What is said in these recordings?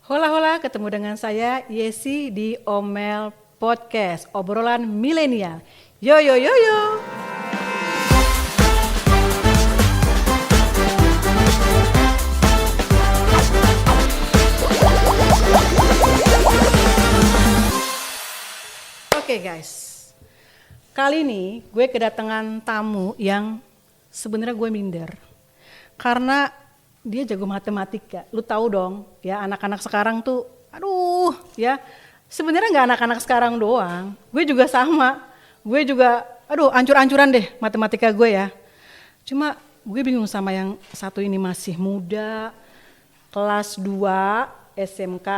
Hola hola, ketemu dengan saya Yesi di Omel Podcast, obrolan milenial. Yo yo yo yo. Oke guys, kali ini gue kedatangan tamu yang sebenarnya gue minder. Karena dia jago matematika, lu tahu dong ya anak-anak sekarang tuh, aduh ya sebenarnya nggak anak-anak sekarang doang, gue juga sama, gue juga aduh ancur-ancuran deh matematika gue ya. Cuma gue bingung sama yang satu ini masih muda, kelas 2 SMK,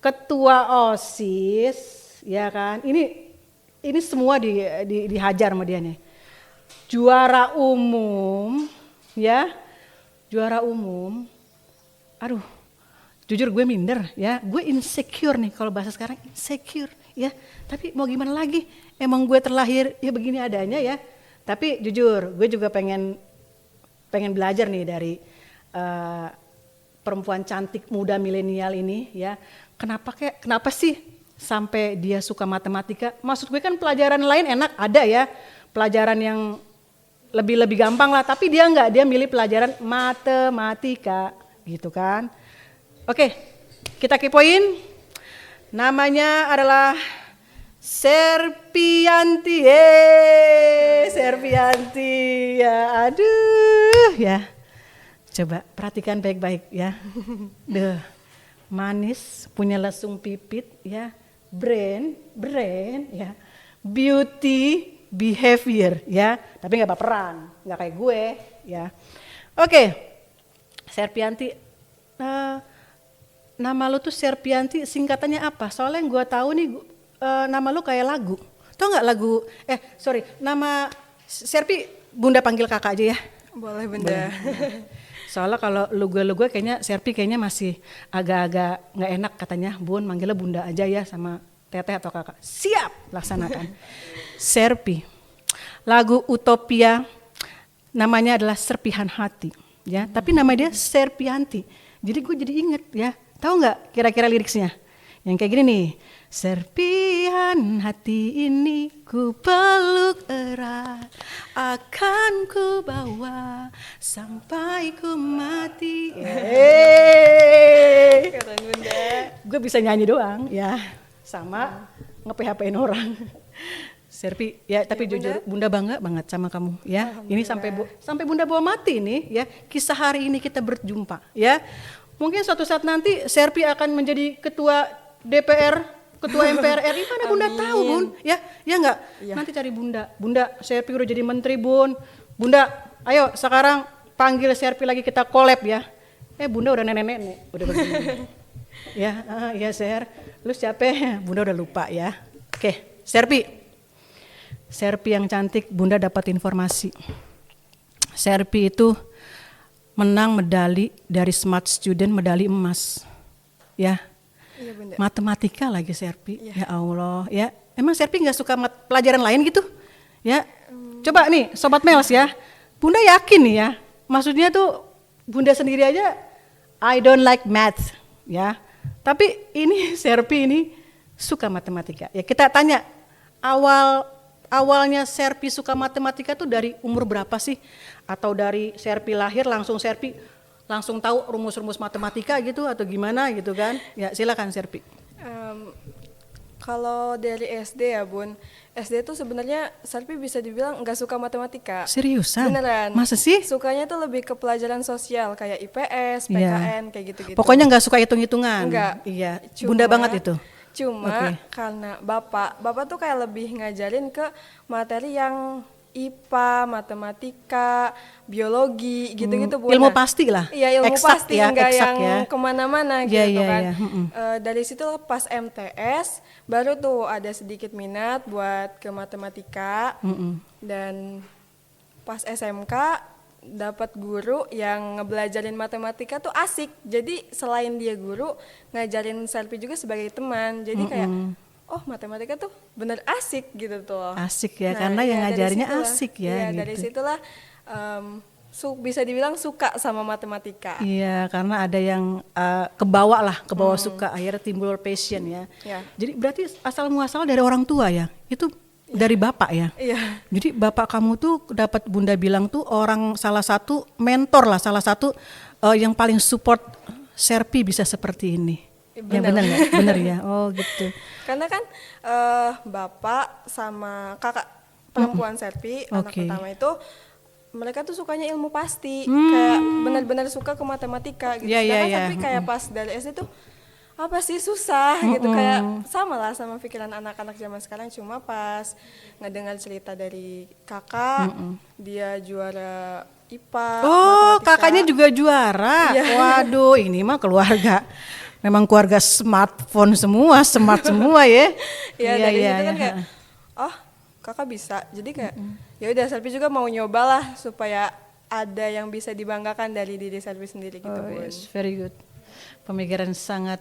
ketua OSIS, ya kan? Ini semua dihajar sama dia nih. Juara umum, ya, juara umum. Aduh, jujur gue minder, ya. Gue insecure nih kalau bahasa sekarang insecure, ya. Tapi mau gimana lagi? Emang gue terlahir ya begini adanya ya. Tapi jujur, gue juga pengen belajar nih dari perempuan cantik muda milenial ini, ya. Kenapa sih sampai dia suka matematika? Maksud gue kan pelajaran lain enak ada ya, pelajaran yang lebih gampang lah, tapi dia enggak, dia milih pelajaran matematika gitu kan. Oke, kita kepoin. Namanya adalah Serpianti. Serpianti ya, aduh ya. Coba perhatikan baik-baik ya. Duh, manis, punya lesung pipit ya, brain ya, beauty, behavior ya, tapi nggak baperan, nggak kayak gue ya. Oke, Serpianti, nama lu tuh Serpianti singkatannya apa? Soalnya yang gue tahu nih nama lu kayak lagu. Tau nggak lagu? Nama Serpi, Bunda panggil kakak aja ya. Boleh Bunda. Soalnya kalau lu gue kayaknya Serpi kayaknya masih agak-agak nggak enak katanya, Bun manggilnya Bunda aja ya sama teteh atau kakak. Siap, laksanakan. Serpi, lagu Utopia namanya adalah Serpihan Hati, ya. Tapi nama dia Serpianti. Jadi gue jadi inget ya. Tahu nggak kira-kira liriknya? Yang kayak gini nih. Serpihan hati ini ku peluk erat, akan ku bawa sampai ku mati. Keren Bunda. Gue bisa nyanyi doang ya, sama nge-PHP-in orang. Serpi ya, tapi Ya, jujur Bunda bangga banget sama kamu ya. Ini sampai Bunda bawa mati nih ya. Kisah hari ini kita berjumpa ya. Mungkin suatu saat nanti Serpi akan menjadi ketua DPR, ketua MPR RI, mana Bunda tahu Bun, ya enggak, ya. Nanti cari Bunda Serpi udah jadi menteri Bun, Bunda ayo sekarang panggil Serpi lagi kita collab ya, Bunda udah nenek-nenek, udah begini, ya, iya Ser, lu siapa ya? Bunda udah lupa ya, oke, Serpi yang cantik, Bunda dapat informasi, Serpi itu menang medali dari Smart Student, medali emas, ya. Iya, Bunda. Matematika lagi Serpi, ya Allah, ya emang Serpi nggak suka pelajaran lain gitu, ya coba nih Sobat Mels ya, Bunda yakin nih ya, maksudnya tuh Bunda sendiri aja I don't like math, ya tapi ini Serpi ini suka matematika, ya kita tanya awalnya Serpi suka matematika tuh dari umur berapa sih, atau dari Serpi lahir langsung Serpi langsung tahu rumus-rumus matematika gitu atau gimana gitu kan? Ya silakan Serpi. Kalau dari SD ya Bun, SD tuh sebenarnya Serpi bisa dibilang nggak suka matematika. Seriusan? Beneran. Masa sih? Sukanya tuh lebih ke pelajaran sosial kayak IPS, PKN, kayak gitu-gitu. Pokoknya nggak suka hitung-hitungan. Enggak. Iya. Bunda banget itu. Cuma karena bapak tuh kayak lebih ngajarin ke materi yang IPA, matematika, biologi, gitu-gitu Bu. Ilmu pasti lah. Iya, ilmu eksak pasti, ya, enggak eksak yang ya. kemana-mana Ya, gitu ya, kan. ya. Dari situ pas MTS, baru tuh ada sedikit minat buat ke matematika. Dan pas SMK dapat guru yang ngebelajarin matematika tuh asik. Jadi selain dia guru, ngajarin Serpi juga sebagai teman. Jadi kayak oh matematika tuh bener asik gitu tuh. Asik ya, karena yang ngajarinnya asik ya. Iya, gitu. dari situlah bisa dibilang suka sama matematika. Iya, karena ada yang kebawa suka, akhirnya timbul passion ya. Ya. Jadi berarti asal muasal dari orang tua ya, itu dari bapak ya. Iya. Jadi bapak kamu tuh dapat Bunda bilang tuh salah satu mentor lah, salah satu yang paling support Serpi bisa seperti ini. Ya benar nggak? Benar ya. Oh gitu. Karena kan bapak sama kakak perempuan Serpi, anak Oke. pertama itu mereka tuh sukanya ilmu pasti, kayak benar-benar suka ke matematika gitu. Iya, iya, Sedangkan iya. Serpi kayak pas dari SD tuh apa sih susah gitu, kayak sama lah sama pikiran anak-anak zaman sekarang. Cuma pas ngedengar cerita dari kakak, dia juara IPA. Oh, matematika. kakaknya juga juara. Iya. Waduh, ini mah keluarga. Memang keluarga smartphone semua, smart semua ya. Iya, dari situ kan kayak oh kakak bisa, jadi kayak ya udah Selvi juga mau nyoba lah supaya ada yang bisa dibanggakan dari diri Selvi sendiri gitu. Oh, Bun. yes, very good. Pemikiran sangat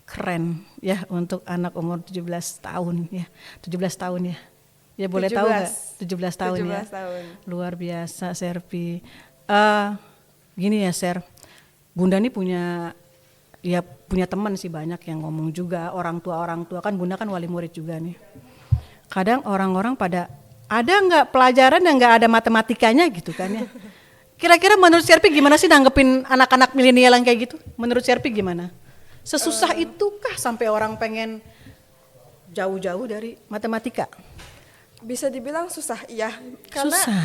keren ya untuk anak umur 17 tahun ya. 17 tahun ya. Ya boleh tahu nggak? 17 tahun 17 ya. tahun. Luar biasa Serpi. Gini ya Ser, Bunda nih punya teman sih banyak yang ngomong juga, orang tua kan Bunda kan wali murid juga nih. Kadang orang-orang pada ada nggak pelajaran yang nggak ada matematikanya gitu kan ya. Kira-kira menurut Serpi gimana sih nanggepin anak-anak milenial yang kayak gitu? Menurut Serpi gimana? Sesusah itukah sampai orang pengen jauh-jauh dari matematika? Bisa dibilang susah, iya. Karena Susah.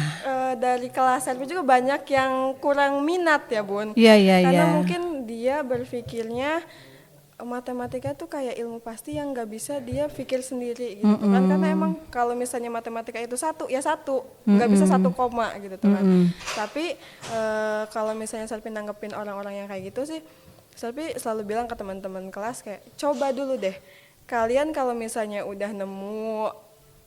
dari kelas Selvi juga banyak yang kurang minat ya Bun. Iya, iya, Karena iya. mungkin dia berpikirnya matematika tuh kayak ilmu pasti yang nggak bisa dia pikir sendiri gitu kan. Karena emang kalau misalnya matematika itu satu ya satu, nggak bisa 1 koma gitu tuh kan. Tapi kalau misalnya Selvi nanggepin orang-orang yang kayak gitu sih, Selvi selalu bilang ke teman-teman kelas kayak coba dulu deh, kalian kalau misalnya udah nemu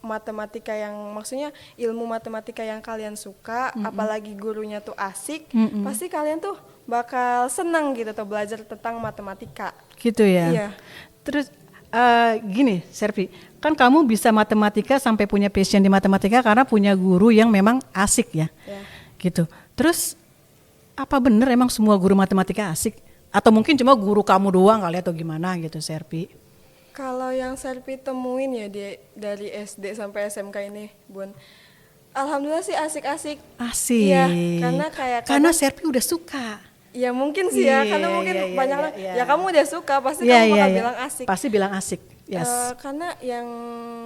matematika yang maksudnya ilmu matematika yang kalian suka, apalagi gurunya tuh asik, pasti kalian tuh bakal senang gitu tuh belajar tentang matematika. Gitu ya. Iya. Terus gini Serpi, kan kamu bisa matematika sampai punya passion di matematika karena punya guru yang memang asik ya. Ya. Gitu. Terus apa bener emang semua guru matematika asik? Atau mungkin cuma guru kamu doang kali atau gimana gitu Serpi? Kalau yang Serpi temuin ya dari SD sampai SMK ini, Bun. Alhamdulillah sih asik-asik. Asik. Iya, karena kayak karena kadang- Serpi udah suka. Ya mungkin sih ya, Iya, karena mungkin iya, banyak iya, orang, iya. ya kamu udah suka, pasti Iya, kamu bakal iya, iya. bilang asik. Pasti bilang asik. Yes. Karena yang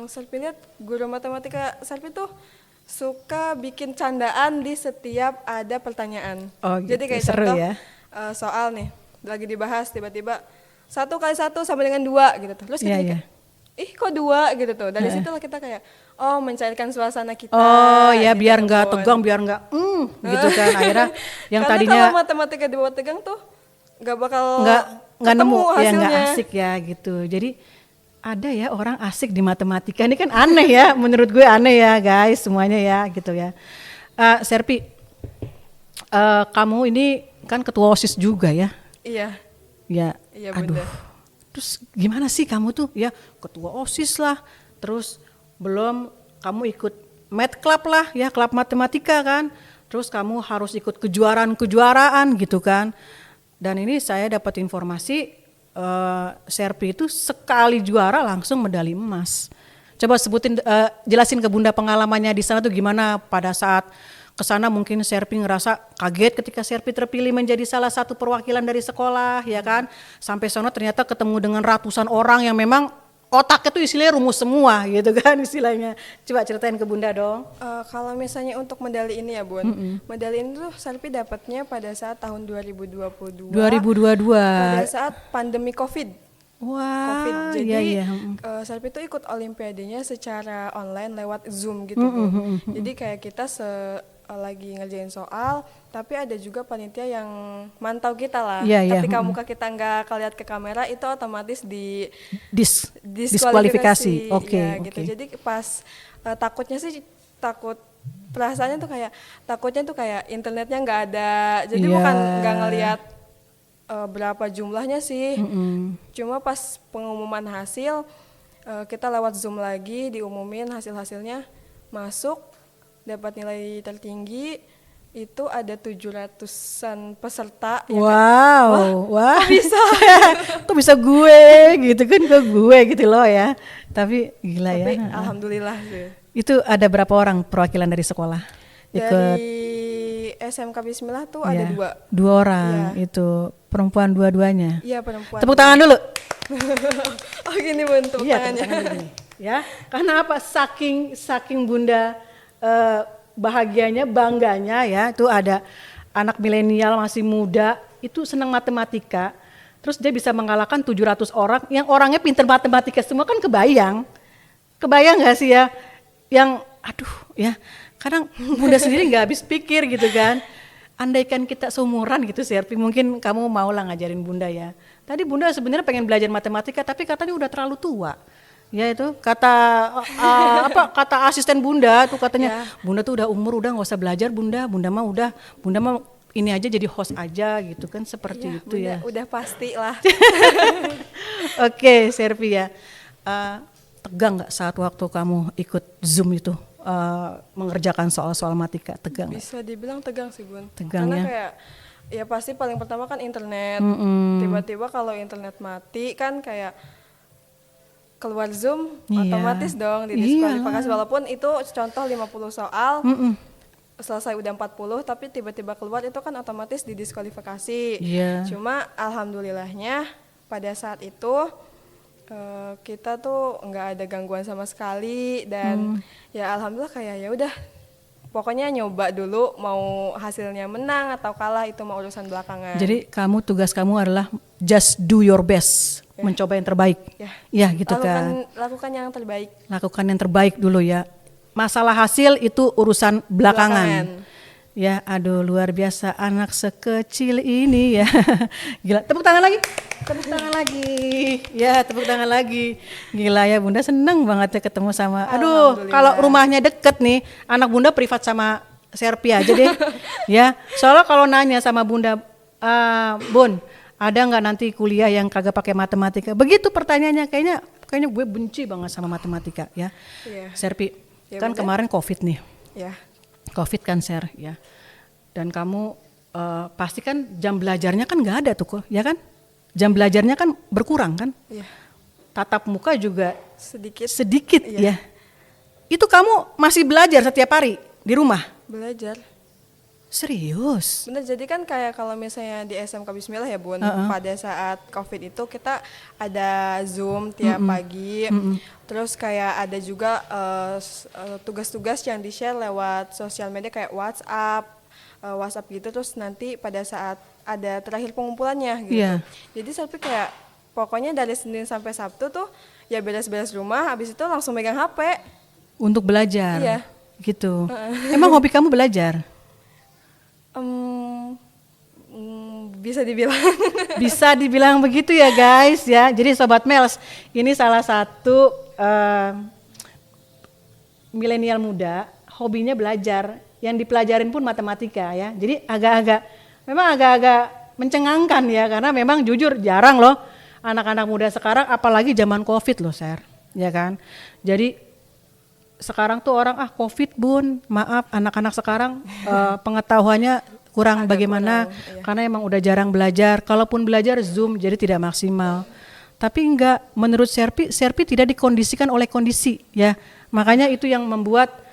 Serpi lihat guru matematika Serpi tuh suka bikin candaan di setiap ada pertanyaan. Oh, Jadi gitu. kayak Seru contoh ya. soal nih lagi dibahas tiba-tiba 1 kali 1 sama dengan 2 gitu tuh. Terus kita Iya, kayak ih kok 2 gitu tuh. Dari situ lah kita kayak oh mencairkan suasana kita. Oh ya gitu, biar nggak Bun. tegang, biar nggak gitu kan akhirnya yang Karena tadinya kalau matematika dibuat tegang tuh nggak bakal nggak nemu ketemu ya nggak hasilnya. asik ya gitu. Jadi ada ya orang asik di matematika ini kan aneh ya, menurut gue aneh ya guys semuanya ya gitu ya. Serpi, kamu ini kan ketua OSIS juga ya? Iya. Ya. Iya, Aduh. Bunda. Terus gimana sih kamu tuh ya ketua OSIS lah, terus belum kamu ikut math club lah ya, klub matematika kan, terus kamu harus ikut kejuaraan gitu kan. Dan ini saya dapat informasi Serpi itu sekali juara langsung medali emas. Coba jelasin ke Bunda pengalamannya di sana tuh gimana pada saat kesana. Mungkin Serpi ngerasa kaget ketika Serpi terpilih menjadi salah satu perwakilan dari sekolah ya kan. Sampai sana ternyata ketemu dengan ratusan orang yang memang otaknya tuh istilahnya rumus semua gitu kan istilahnya. Coba ceritain ke Bunda dong. Kalau misalnya untuk medali ini ya Bun, medali ini tuh Serpi dapatnya pada saat tahun 2022. 2022. Pada saat pandemi COVID. Wah, COVID. Jadi iya, iya. Serpi tuh ikut olimpiadenya secara online lewat Zoom gitu Bu. Jadi kayak kita lagi ngerjain soal, tapi ada juga panitia yang mantau kita lah. Iya, iya. Ketika muka kita nggak kelihat ke kamera, itu otomatis Diskualifikasi. Oke, ya, gitu. oke. Jadi pas takutnya sih perasaannya tuh kayak takutnya tuh kayak internetnya nggak ada. Jadi Iya. bukan nggak ngelihat berapa jumlahnya sih. Cuma pas pengumuman hasil kita lewat Zoom lagi diumumin hasil-hasilnya, masuk dapat nilai tertinggi, Itu ada 700-an peserta. Wow, wah. Bisa. Kok bisa gue gitu kan, kok gue gitu loh ya. Tapi gila Tapi ya. alhamdulillah sih. Itu ada berapa orang perwakilan dari sekolah ikut? Dari SMK Bismillah tuh ada Ya, 2. 2 orang itu perempuan dua-duanya. Iya, perempuan. Tepuk tangan dulu. Oh gini Bun, tepuk Iya, tangannya. tepuk tangan dulu. Ya, karena apa? Saking Bunda bahagianya, bangganya ya, itu ada anak milenial masih muda, itu senang matematika. Terus dia bisa mengalahkan 700 orang yang orangnya pinter matematika semua, kan kebayang. Kebayang nggak sih ya? Yang aduh ya, kadang Bunda sendiri nggak habis pikir gitu kan. Andaikan kita seumuran gitu Serpi, mungkin kamu mau lah ngajarin Bunda ya. Tadi Bunda sebenarnya pengen belajar matematika, tapi katanya udah terlalu tua. Ya itu kata kata asisten Bunda tuh katanya, Bunda tuh udah umur, udah nggak usah belajar Bunda Bunda mah ini aja jadi host aja gitu kan, seperti itu Bunda, ya. udah pasti lah. Oke, Serpi ya. Tegang nggak saat waktu kamu ikut Zoom itu mengerjakan soal-soal matika? Tegang nggak? Bisa dibilang tegang sih Bun. Tegang Karena ya? kayak ya pasti paling pertama kan internet. Tiba-tiba kalau internet mati kan kayak keluar Zoom Iya. otomatis dong didiskualifikasi, walaupun itu contoh 50 soal. Selesai udah 40 tapi tiba-tiba keluar itu kan otomatis didiskualifikasi. Iya. Cuma alhamdulillahnya pada saat itu kita tuh nggak ada gangguan sama sekali dan ya alhamdulillah kayak ya udah pokoknya nyoba dulu, mau hasilnya menang atau kalah itu mau urusan belakangan. Jadi tugas kamu adalah just do your best, mencoba yang terbaik. Ya gitu kan. Lakukan yang terbaik. Lakukan yang terbaik dulu ya. Masalah hasil itu urusan belakangan. Ya, aduh luar biasa anak sekecil ini ya. Gila, tepuk tangan lagi. Tepuk tangan lagi. Ya, tepuk tangan lagi. Gila ya, Bunda seneng banget ya ketemu sama. Aduh, kalau rumahnya deket nih, anak Bunda privat sama Serpi aja deh. Ya, soalnya kalau nanya sama Bunda, Bun, ada nggak nanti kuliah yang kagak pakai matematika? Begitu pertanyaannya, kayaknya gue benci banget sama matematika ya. Serpi, kan Bunda. kemarin COVID nih. Ya. COVID kan Ser ya, dan kamu pasti kan jam belajarnya kan nggak ada tuh kok, ya kan? Jam belajarnya kan berkurang kan? Iya. Tatap muka juga Sedikit ya. Itu kamu masih belajar setiap hari di rumah? belajar. Serius? Bener, jadi kan kayak kalau misalnya di SMK Bismillah ya Bun, pada saat COVID itu kita ada Zoom tiap pagi, terus kayak ada juga tugas-tugas yang di-share lewat sosial media kayak WhatsApp gitu, terus nanti pada saat ada terakhir pengumpulannya gitu. Iya. Jadi sampai kayak pokoknya dari Senin sampai Sabtu tuh ya beres-beres rumah, habis itu langsung megang HP. Untuk belajar? Iya. Gitu. Emang hobi kamu belajar? Bisa dibilang. Bisa dibilang begitu ya guys ya. Jadi Sobat Mels, ini salah satu milenial muda, hobinya belajar. Yang dipelajarin pun matematika ya. Jadi memang agak mencengangkan ya, karena memang jujur jarang loh anak-anak muda sekarang, apalagi zaman COVID loh Ser, ya kan. Jadi sekarang tuh orang COVID Bun, maaf anak-anak sekarang pengetahuannya kurang bagaimana, karena emang udah jarang belajar. Kalaupun belajar Zoom jadi tidak maksimal. Tapi enggak, menurut Serpi tidak dikondisikan oleh kondisi ya. Makanya itu yang membuat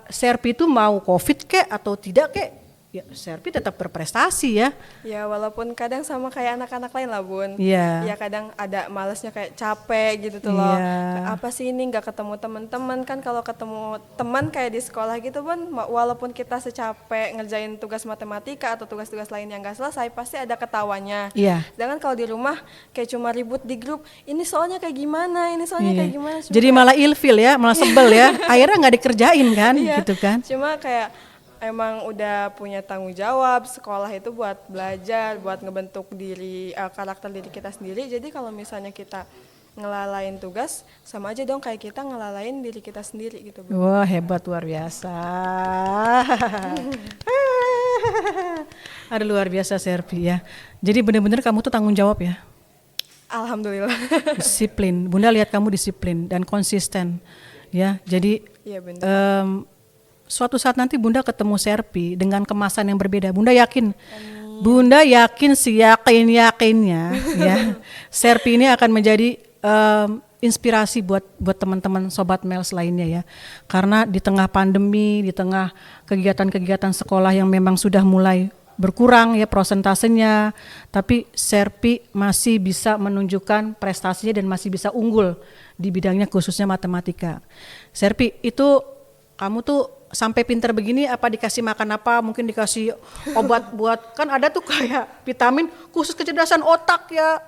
Serpi itu mau COVID kek atau tidak kek, ya Serpi tetap berprestasi ya. Ya walaupun kadang sama kayak anak-anak lain lah Bun. Iya. Ya kadang ada malesnya kayak capek gitu tuh loh. Apa sih ini nggak ketemu teman-teman, kan kalau ketemu teman kayak di sekolah gitu Bun, walaupun kita secapek ngerjain tugas matematika atau tugas-tugas lain yang nggak selesai pasti ada ketawanya. Iya. Sedangkan kalau di rumah kayak cuma ribut di grup, ini soalnya kayak gimana, ini soalnya kayak gimana. Jadi malah ilfil ya, malah sebel ya. Akhirnya nggak dikerjain kan, gitu kan. Cuma kayak emang udah punya tanggung jawab sekolah itu buat belajar, buat ngebentuk karakter diri kita sendiri. Jadi kalau misalnya kita ngelalain tugas, sama aja dong kayak kita ngelalain diri kita sendiri gitu. Wah hebat, luar biasa. Ada luar biasa Serpi ya. Jadi benar-benar kamu tuh tanggung jawab ya. Alhamdulillah. Disiplin, Bunda lihat kamu disiplin dan konsisten ya. Jadi Iya benar. suatu saat nanti Bunda ketemu Serpi dengan kemasan yang berbeda. Bunda yakin, Bunda yakin yakinnya ya, Serpi ini akan menjadi inspirasi buat teman-teman sobat Mels lainnya ya. Karena di tengah pandemi, di tengah kegiatan-kegiatan sekolah yang memang sudah mulai berkurang ya prosentasenya, tapi Serpi masih bisa menunjukkan prestasinya dan masih bisa unggul di bidangnya khususnya matematika. Serpi, itu kamu tuh sampai pinter begini apa dikasih makan apa, mungkin dikasih obat buat, kan ada tuh kayak vitamin khusus kecerdasan otak ya,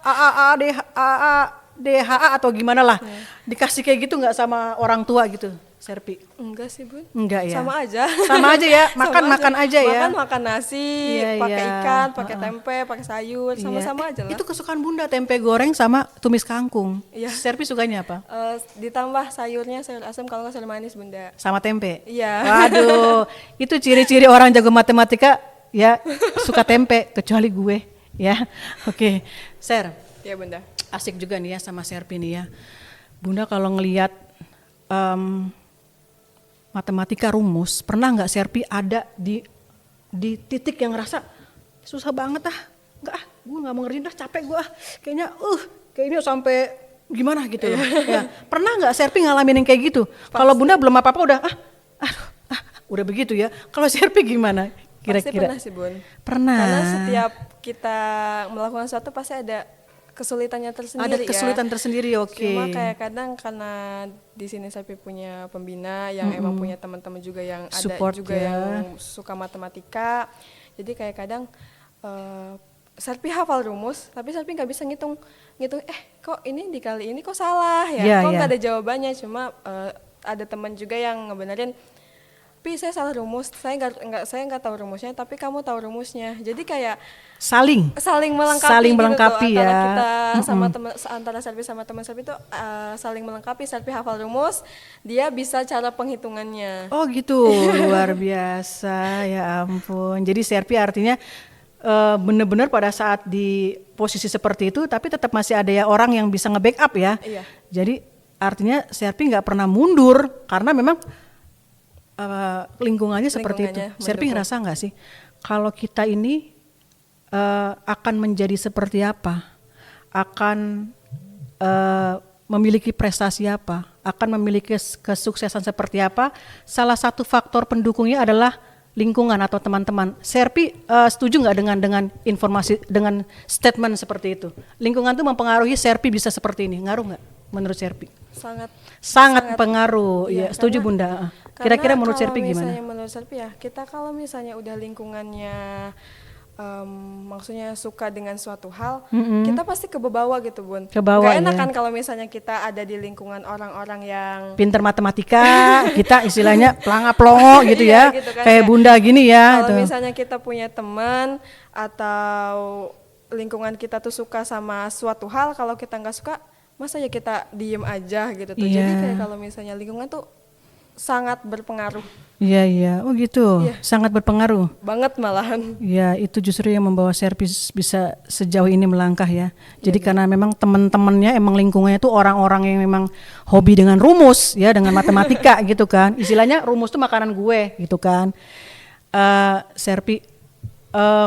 DHA atau gimana lah, dikasih kayak gitu nggak sama orang tua gitu, Serpi? Enggak sih Bun. Enggak ya? Sama aja. Sama aja ya, makan aja ya. Makan nasi, Iya, pakai iya. ikan, pakai tempe, pakai sayur, Iya. sama-sama aja lah. Itu kesukaan Bunda, tempe goreng sama tumis kangkung. Iya. Serpi sukanya apa? Ditambah sayurnya sayur asam, kalau nggak sayur manis Bunda. Sama tempe. Iya. Waduh, itu ciri-ciri orang jago matematika ya, suka tempe, kecuali gue ya. Oke, Ser, Iya Bunda. asik juga nih ya sama Serpi nih ya. Bunda kalau ngelihat matematika rumus, pernah nggak Serpi ada di titik yang ngerasa susah banget gue nggak mau ngerjain capek gue kayaknya sampai gimana gitu loh. Ya, pernah nggak Serpi ngalamin yang kayak gitu? Kalau Bunda belum apa-apa udah udah begitu ya. Kalau Serpi gimana? Pasti Kira-kira? pernah sih Bun. Pernah. Karena setiap kita melakukan sesuatu pasti ada kesulitannya tersendiri. Ada kesulitan tersendiri, oke. Cuma kayak kadang karena di sini Serpi punya pembina yang emang punya teman-teman juga yang ada Support juga ya. yang suka matematika. Jadi kayak kadang Serpi hafal rumus, tapi Serpi nggak bisa ngitung kok ini dikali ini kok salah ya, Iya, kok iya. nggak ada jawabannya. Cuma ada teman juga yang ngebenerin, Pi saya salah rumus, saya nggak tahu rumusnya, tapi kamu tahu rumusnya. Jadi kayak Saling gitu melengkapi tuh, ya. antara kita sama teman, antara Serpi sama teman Serpi itu saling melengkapi. Serpi hafal rumus, dia bisa cara penghitungannya. Oh gitu, luar biasa, ya ampun. Jadi Serpi artinya benar-benar pada saat di posisi seperti itu, tapi tetap masih ada ya orang yang bisa nge-backup ya. Iya. Jadi artinya Serpi nggak pernah mundur karena memang lingkungannya seperti itu. Lingkungannya Serpi mendukung. ngerasa nggak sih kalau kita ini akan menjadi seperti apa, akan memiliki prestasi apa, akan memiliki kesuksesan seperti apa? Salah satu faktor pendukungnya adalah lingkungan atau teman-teman. Serpi setuju nggak dengan informasi, dengan statement seperti itu? Lingkungan itu mempengaruhi Serpi bisa seperti ini, ngaruh nggak menurut Serpi? Sangat pengaruh. Iya, Ya, setuju karena- Bunda. Kira-kira menurut kalau Serpi gimana? misalnya menurut Serpi ya, kita kalau misalnya udah lingkungannya maksudnya suka dengan suatu hal, kita pasti kebawa gitu Bun. Kebawa, Gak enak ya. kan kalau misalnya kita ada di lingkungan orang-orang yang Pinter matematika, kita istilahnya pelanga-pelongo gitu Iya, ya, gitu kan, kayak ya. Bunda gini ya. Kalau tuh. misalnya kita punya teman atau lingkungan kita tuh suka sama suatu hal, kalau kita nggak suka, masa ya kita diem aja gitu tuh. Jadi Iya. kayak kalau misalnya lingkungan tuh sangat berpengaruh Iya, oh gitu, Iya. sangat berpengaruh. banget malahan. Ya, itu justru yang membawa Serpi bisa sejauh ini melangkah ya. Jadi karena memang teman-temannya, emang lingkungannya tuh orang-orang yang memang hobi dengan rumus ya, dengan matematika gitu kan. Istilahnya rumus tuh makanan gue gitu kan. Serpi,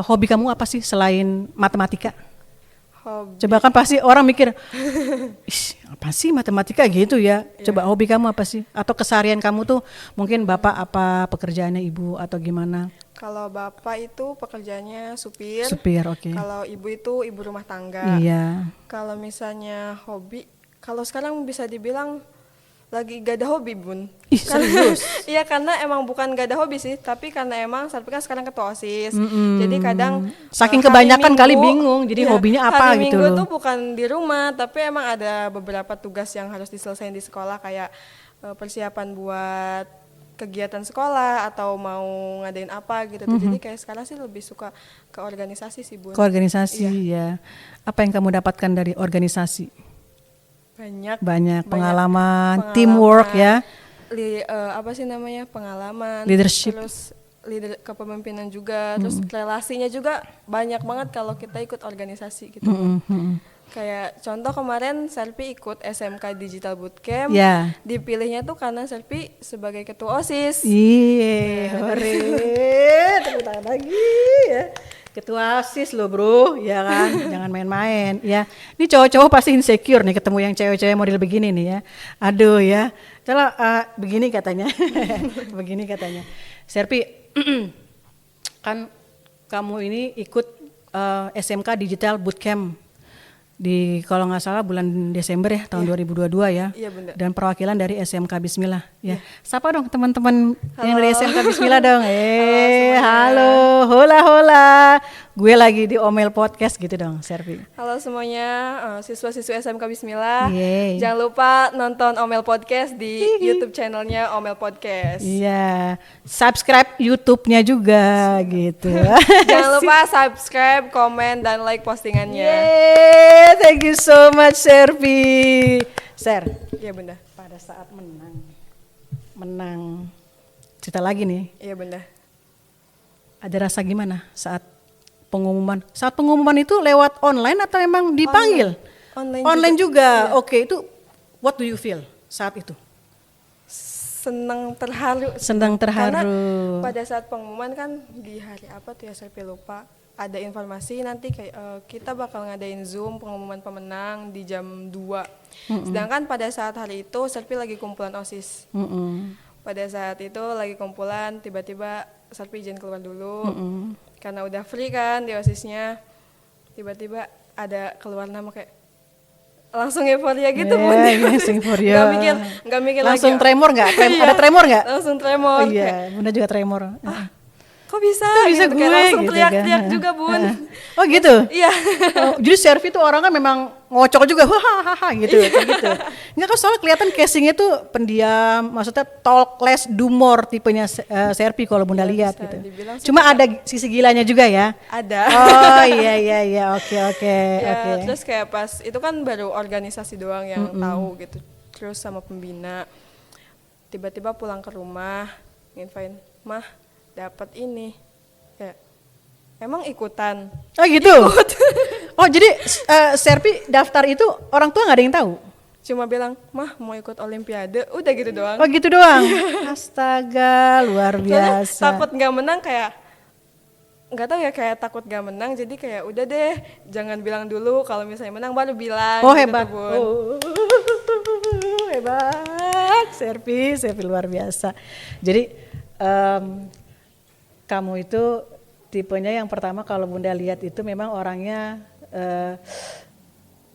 hobi kamu apa sih selain matematika? Hobi. Coba kan pasti orang mikir, apa sih matematika gitu ya. Coba hobi kamu apa sih? Atau keseharian kamu tuh mungkin bapak apa, pekerjaannya ibu atau gimana? Kalau bapak itu pekerjaannya supir. Supir, oke. Kalau ibu itu ibu rumah tangga. Iya. Kalau misalnya hobi, kalau sekarang bisa dibilang lagi gak ada hobi Bun. Ih, serius? Iya, karena emang bukan gak ada hobi sih, tapi karena emang Serpi kan sekarang ketua OSIS. Jadi kadang Saking hari kebanyakan kali bingung, jadi hobinya apa hari gitu Minggu loh. tuh bukan di rumah, tapi emang ada beberapa tugas yang harus diselesaikan di sekolah, kayak persiapan buat kegiatan sekolah atau mau ngadain apa gitu tuh. Jadi kayak sekarang sih lebih suka ke organisasi sih Bun. Ke organisasi ya. Apa yang kamu dapatkan dari organisasi? Banyak pengalaman, teamwork ya. Apa sih namanya, pengalaman, Leadership. terus leader kepemimpinan juga, terus relasinya juga banyak banget kalau kita ikut organisasi gitu. Kayak contoh kemarin Serpi ikut SMK Digital Bootcamp, Ya. dipilihnya tuh karena Serpi sebagai ketua OSIS. Iya, hore. Tepuk tangan lagi ya. Ketua OSIS loh bro, ya kan, jangan main-main ya. Ini cowok-cowok pasti insecure nih ketemu yang cewek-cewek model begini nih ya. Aduh ya, coba begini katanya, begini katanya. Serpi, kan kamu ini ikut SMK Digital Bootcamp di kalau nggak salah bulan Desember ya tahun 2022 ya. Iya, Bunda. Dan perwakilan dari SMK Bismillah ya. Sapa dong teman-teman yang dari SMK Bismillah dong. Halo, hola hola. Gue lagi di Omel Podcast gitu dong, Serpi. Halo semuanya, siswa-siswi SMK Bismillah. Yeay. Jangan lupa nonton Omel Podcast di YouTube channelnya Omel Podcast. Iya, subscribe YouTube-nya juga gitu. Jangan lupa subscribe, komen, dan like postingannya. Yeay, thank you so much Serpi. Ser, Iya Bunda. pada saat menang cerita lagi nih, Iya Bunda. ada rasa gimana saat pengumuman? Saat pengumuman itu lewat online atau emang dipanggil? Online juga. Iya. Oke, itu what do you feel saat itu? Senang terharu. Senang Karena terharu. pada saat pengumuman kan di hari apa tuh ya Serpi lupa. Ada informasi nanti kayak kita bakal ngadain Zoom pengumuman pemenang di jam 2. Sedangkan pada saat hari itu Serpi lagi kumpulan OSIS. Pada saat itu lagi kumpulan tiba-tiba Serpi izin keluar dulu. Karena udah free kan di OSISnya. Tiba-tiba ada keluar nama kayak langsung euforia gitu Yeah, Bun. langsung euforia. Nggak mikir Langsung lagi. tremor nggak? Iya, Ada tremor nggak? Langsung tremor. Kayak, Iya, Bunda juga tremor. kok bisa? Bisa Gitu, gue kayak langsung gitu teriak-teriak kan. juga Bun. Oh gitu. Iya. Oh, jadi Servi tuh orangnya memang ngocok juga, hahaha gitu, kayak gitu. Enggak kan soalnya kelihatan casingnya tuh pendiam, maksudnya talk less do more tipenya Servi kalau Bunda lihat bisa gitu. dibilang sih Cuma ada sisi gilanya juga ya. Ada. Oh iya, oke. Ya, terus kayak pas itu kan baru organisasi doang yang tahu gitu. Terus sama pembina tiba-tiba pulang ke rumah nginfoin, "Mah, dapat ini." Kayak emang ikutan. Oh gitu. Oh jadi Servi daftar itu orang tua nggak ada yang tahu? Cuma bilang, "Mah, mau ikut olimpiade." Udah gitu doang. Oh gitu doang. Astaga, luar Soalnya biasa. takut nggak menang kayak nggak tahu ya kayak takut nggak menang jadi kayak udah deh jangan bilang dulu kalau misalnya menang baru bilang. Oh gitu, hebat. Bun. Hebat. Servi luar biasa. Jadi kamu itu tipenya yang pertama kalau Bunda lihat itu memang orangnya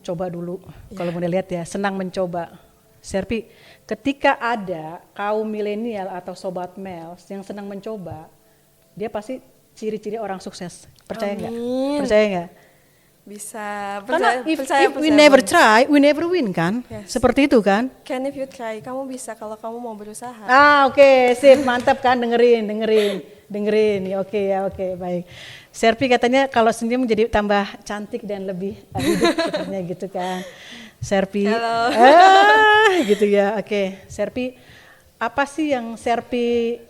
coba dulu. Kalau Bunda lihat ya, senang mencoba. Serpi, ketika ada kaum milenial atau sobat Mels yang senang mencoba, dia pasti ciri-ciri orang sukses. Percaya nggak? Amin. Percaya nggak? Bisa. Karena Percaya, if we never Bun. try, we never win kan? Yes. Seperti itu kan? Can if you try, kamu bisa kalau kamu mau berusaha. Oke, sip, mantap kan, dengerin. Ya, oke, baik. Serpi katanya kalau senyum jadi tambah cantik dan lebih hidup katanya gitu kan. Serpi, Halo. gitu ya, oke. Serpi, apa sih yang Serpi,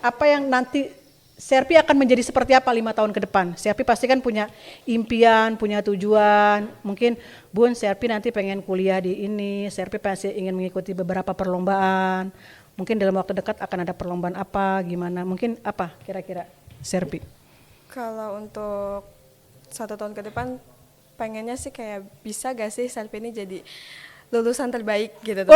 apa yang nanti Serpi akan menjadi seperti apa 5 tahun ke depan? Serpi pasti kan punya impian, punya tujuan. Mungkin Bun, Serpi nanti pengen kuliah di ini, Serpi pasti ingin mengikuti beberapa perlombaan. Mungkin dalam waktu dekat akan ada perlombaan apa, gimana? Mungkin apa kira-kira Serpi? Kalau untuk 1 tahun ke depan pengennya sih kayak bisa gak sih Serpi ini jadi lulusan terbaik gitu. Oh,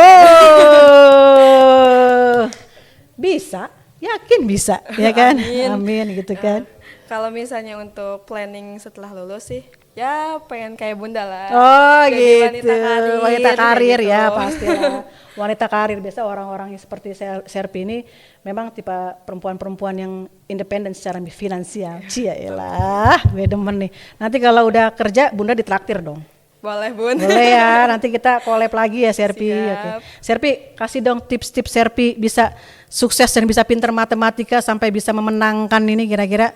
bisa, yakin bisa, ya kan? Amin gitu kan. Kalau misalnya untuk planning setelah lulus sih, ya pengen kayak Bunda lah. Oh Jadi gitu, wanita karir kayak ya gitu. pastilah. Wanita karir, biasa orang-orang yang seperti Serpi ini memang tipe perempuan-perempuan yang independen secara finansial. Cia elah, gue demen nih. Nanti kalau udah kerja, Bunda ditraktir dong. Boleh Bun. Boleh ya, nanti kita collab lagi ya Serpi. Siap. Oke. Serpi, kasih dong tips-tips Serpi bisa sukses dan bisa pinter matematika sampai bisa memenangkan ini kira-kira.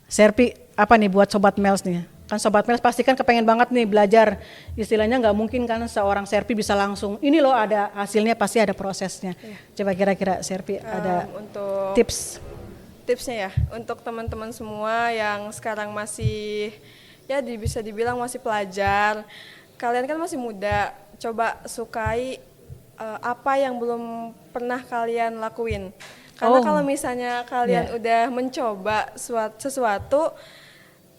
Serpi, apa nih buat Sobat Mels nih? Kan Sobat Mels pasti kan kepengen banget nih belajar. Istilahnya nggak mungkin kan seorang Serpi bisa langsung, ini loh ada hasilnya, pasti ada prosesnya. Coba kira-kira Serpi ada Untuk tips. tipsnya ya untuk teman-teman semua yang sekarang masih ya bisa dibilang masih pelajar. Kalian kan masih muda, coba sukai apa yang belum pernah kalian lakuin. Karena kalau misalnya kalian udah mencoba sesuatu,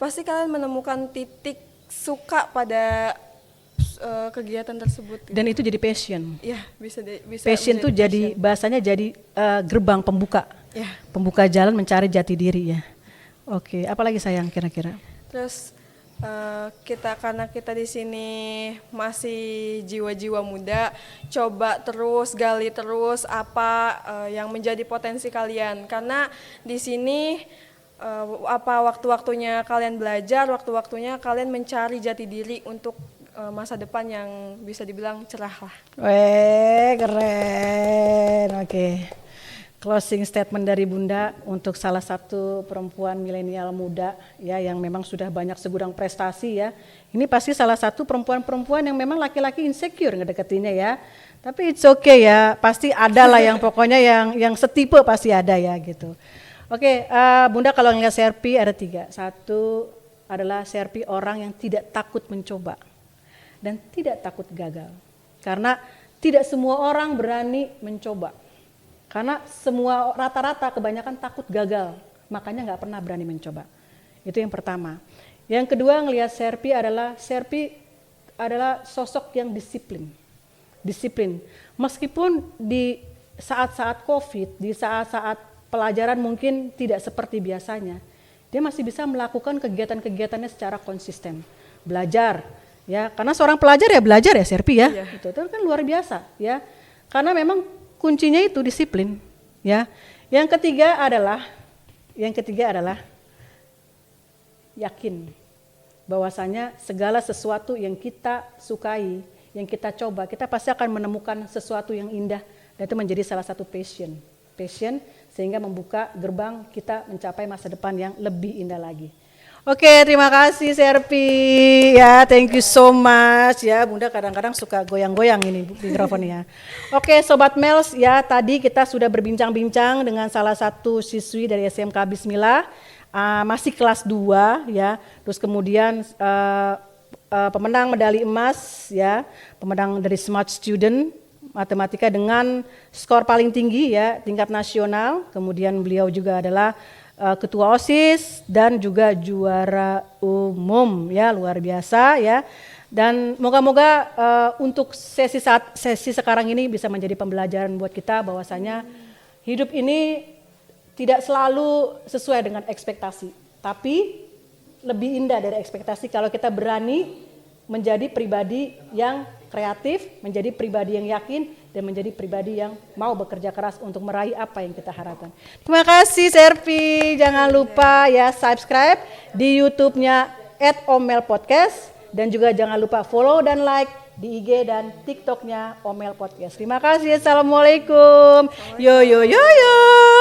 pasti kalian menemukan titik suka pada kegiatan tersebut. Dan itu jadi passion. Ya, bisa Passion tuh jadi bahasanya jadi gerbang pembuka. Ya. Pembuka jalan mencari jati diri ya. Oke, apalagi sayang kira-kira? Terus karena kita di sini masih jiwa-jiwa muda, coba terus gali terus apa yang menjadi potensi kalian. Karena di sini apa waktu-waktunya kalian belajar, waktu-waktunya kalian mencari jati diri untuk masa depan yang bisa dibilang cerah lah. Weh, keren. Oke. Closing statement dari Bunda untuk salah satu perempuan milenial muda ya yang memang sudah banyak segudang prestasi ya. Ini pasti salah satu perempuan-perempuan yang memang laki-laki insecure ngedeketinnya ya. Tapi it's okay ya, pasti ada lah yang pokoknya yang setipe pasti ada ya gitu. Oke, Bunda kalau ngeliat Serpi ada 3. Satu adalah Serpi orang yang tidak takut mencoba dan tidak takut gagal. Karena tidak semua orang berani mencoba. Karena semua rata-rata kebanyakan takut gagal, makanya nggak pernah berani mencoba. Itu yang pertama. Yang kedua ngelihat Serpi adalah sosok yang disiplin. Disiplin. Meskipun di saat-saat COVID, di saat-saat pelajaran mungkin tidak seperti biasanya, dia masih bisa melakukan kegiatan-kegiatannya secara konsisten. Belajar, ya, karena seorang pelajar ya belajar ya Serpi ya. Iya. Itu kan luar biasa ya. Karena memang kuncinya itu disiplin, ya. Yang ketiga adalah yakin bahwasanya segala sesuatu yang kita sukai, yang kita coba, kita pasti akan menemukan sesuatu yang indah dan itu menjadi salah satu passion sehingga membuka gerbang kita mencapai masa depan yang lebih indah lagi. Oke, terima kasih Serpi ya, thank you so much ya. Bunda kadang-kadang suka goyang-goyang ini mikrofonnya. Oke, Sobat Mels ya, tadi kita sudah berbincang-bincang dengan salah satu siswi dari SMK Bismillah, masih kelas 2 ya. Terus kemudian pemenang medali emas ya, pemenang dari Smart Student Matematika dengan skor paling tinggi ya tingkat nasional. Kemudian beliau juga adalah ketua OSIS dan juga juara umum ya, luar biasa ya. Dan moga-moga untuk sesi sekarang ini bisa menjadi pembelajaran buat kita bahwasanya hidup ini tidak selalu sesuai dengan ekspektasi, tapi lebih indah dari ekspektasi kalau kita berani menjadi pribadi yang kreatif, menjadi pribadi yang yakin, dan menjadi pribadi yang mau bekerja keras untuk meraih apa yang kita harapkan. Terima kasih Serpi, jangan lupa ya subscribe di YouTube-nya @omelpodcast dan juga jangan lupa follow dan like di IG dan TikTok-nya Omel Podcast. Terima kasih, assalamualaikum. Yo yo yo yo.